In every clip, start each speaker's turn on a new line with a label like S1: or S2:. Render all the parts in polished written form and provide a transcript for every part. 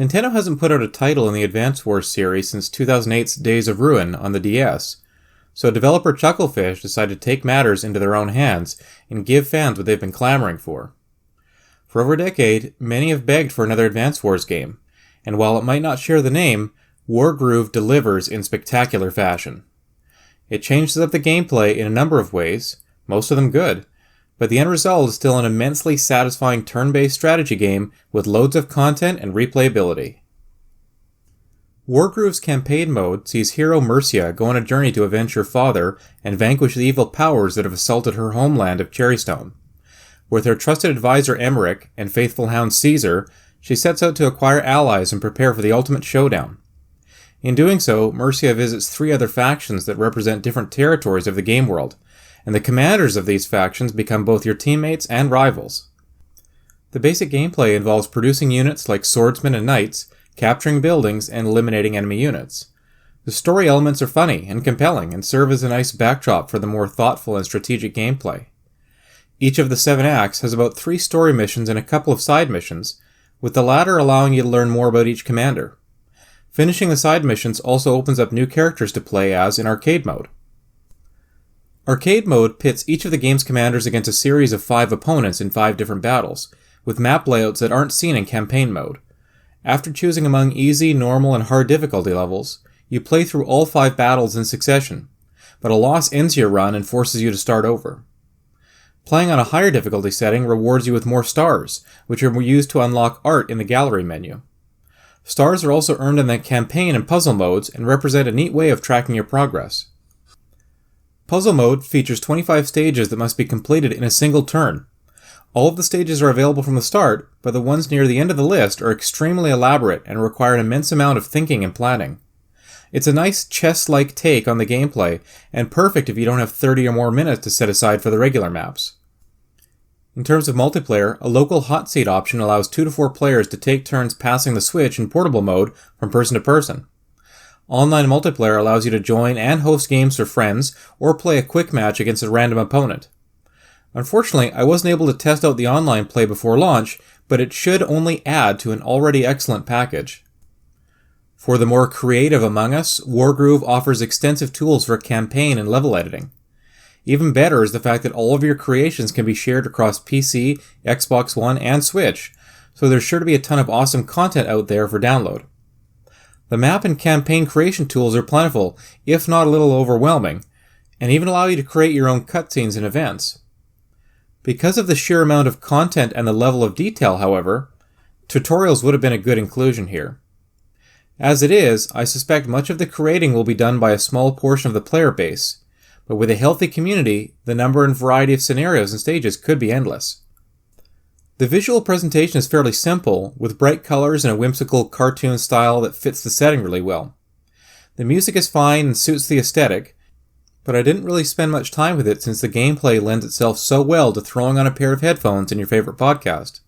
S1: Nintendo hasn't put out a title in the Advance Wars series since 2008's Days of Ruin on the DS, so developer Chucklefish decided to take matters into their own hands and give fans what they've been clamoring for. For over a decade, many have begged for another Advance Wars game, and while it might not share the name, Wargroove delivers in spectacular fashion. It changes up the gameplay in a number of ways, most of them good, but the end result is still an immensely satisfying turn-based strategy game with loads of content and replayability. Wargroove's campaign mode sees hero Mercia go on a journey to avenge her father and vanquish the evil powers that have assaulted her homeland of Cherrystone. With her trusted advisor Emmerich and faithful hound Caesar, she sets out to acquire allies and prepare for the ultimate showdown. In doing so, Mercia visits 3 other factions that represent different territories of the game world, and the commanders of these factions become both your teammates and rivals. The basic gameplay involves producing units like swordsmen and knights, capturing buildings, and eliminating enemy units. The story elements are funny and compelling and serve as a nice backdrop for the more thoughtful and strategic gameplay. Each of the 7 acts has about 3 story missions and a couple of side missions, with the latter allowing you to learn more about each commander. Finishing the side missions also opens up new characters to play as in arcade mode. Arcade mode pits each of the game's commanders against a series of 5 opponents in 5 different battles, with map layouts that aren't seen in campaign mode. After choosing among easy, normal, and hard difficulty levels, you play through all 5 battles in succession, but a loss ends your run and forces you to start over. Playing on a higher difficulty setting rewards you with more stars, which are used to unlock art in the gallery menu. Stars are also earned in the campaign and puzzle modes and represent a neat way of tracking your progress. Puzzle mode features 25 stages that must be completed in a single turn. All of the stages are available from the start, but the ones near the end of the list are extremely elaborate and require an immense amount of thinking and planning. It's a nice chess-like take on the gameplay, and perfect if you don't have 30 or more minutes to set aside for the regular maps. In terms of multiplayer, a local hot seat option allows 2 to 4 players to take turns passing the switch in portable mode from person to person. Online multiplayer allows you to join and host games for friends or play a quick match against a random opponent. Unfortunately, I wasn't able to test out the online play before launch, but it should only add to an already excellent package. For the more creative among us, Wargroove offers extensive tools for campaign and level editing. Even better is the fact that all of your creations can be shared across PC, Xbox One, and Switch, so there's sure to be a ton of awesome content out there for download. The map and campaign creation tools are plentiful, if not a little overwhelming, and even allow you to create your own cutscenes and events. Because of the sheer amount of content and the level of detail, however, tutorials would have been a good inclusion here. As it is, I suspect much of the creating will be done by a small portion of the player base, but with a healthy community, the number and variety of scenarios and stages could be endless. The visual presentation is fairly simple, with bright colors and a whimsical cartoon style that fits the setting really well. The music is fine and suits the aesthetic, but I didn't really spend much time with it since the gameplay lends itself so well to throwing on a pair of headphones in your favorite podcast.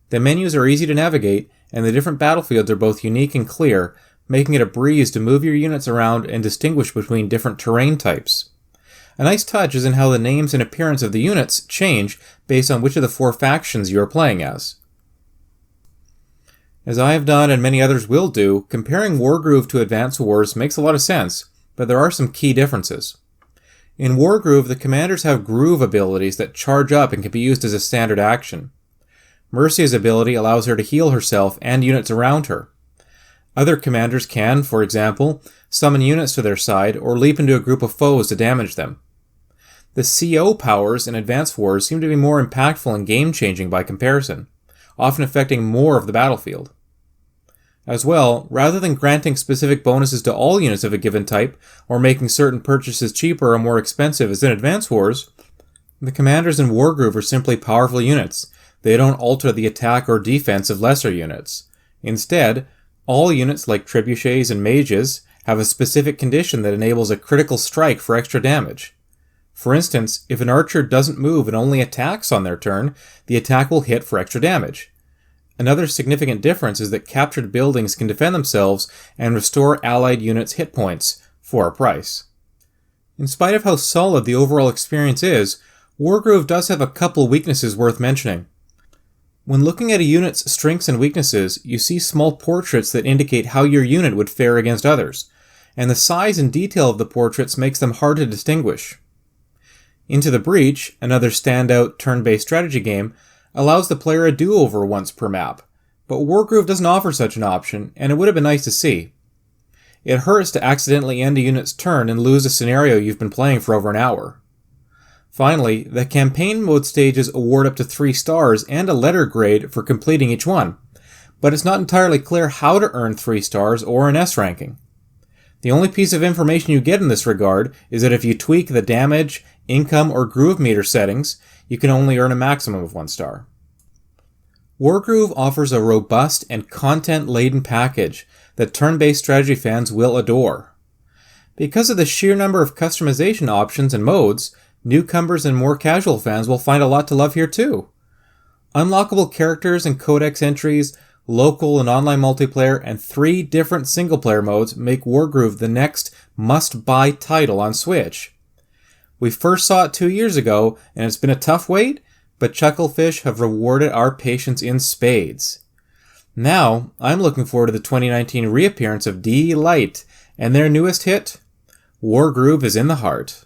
S1: The menus are easy to navigate, and the different battlefields are both unique and clear, making it a breeze to move your units around and distinguish between different terrain types. A nice touch is in how the names and appearance of the units change based on which of the 4 factions you are playing as. As I have done and many others will do, comparing Wargroove to Advance Wars makes a lot of sense, but there are some key differences. In Wargroove, the commanders have groove abilities that charge up and can be used as a standard action. Mercia's ability allows her to heal herself and units around her. Other commanders can, for example, summon units to their side or leap into a group of foes to damage them. The CO powers in Advance Wars seem to be more impactful and game-changing by comparison, often affecting more of the battlefield. As well, rather than granting specific bonuses to all units of a given type, or making certain purchases cheaper or more expensive as in Advance Wars, the commanders in Wargroove are simply powerful units. They don't alter the attack or defense of lesser units. Instead, all units like trebuchets and mages have a specific condition that enables a critical strike for extra damage. For instance, if an archer doesn't move and only attacks on their turn, the attack will hit for extra damage. Another significant difference is that captured buildings can defend themselves and restore allied units' hit points for a price. In spite of how solid the overall experience is, Wargroove does have a couple weaknesses worth mentioning. When looking at a unit's strengths and weaknesses, you see small portraits that indicate how your unit would fare against others, and the size and detail of the portraits makes them hard to distinguish. Into the Breach, another standout turn-based strategy game, allows the player a do-over once per map, but Wargroove doesn't offer such an option, and it would have been nice to see. It hurts to accidentally end a unit's turn and lose a scenario you've been playing for over an hour. Finally, the campaign mode stages award up to 3 stars and a letter grade for completing each one, but it's not entirely clear how to earn 3 stars or an S ranking. The only piece of information you get in this regard is that if you tweak the damage, income, or groove meter settings, you can only earn a maximum of 1 star. Wargroove offers a robust and content-laden package that turn-based strategy fans will adore. Because of the sheer number of customization options and modes, newcomers and more casual fans will find a lot to love here too. Unlockable characters and codex entries, local and online multiplayer, and 3 different single-player modes make Wargroove the next must-buy title on Switch. We first saw it 2 years ago, and it's been a tough wait, but Chucklefish have rewarded our patience in spades. Now, I'm looking forward to the 2019 reappearance of D-Light, and their newest hit, Wargroove is in the Heart.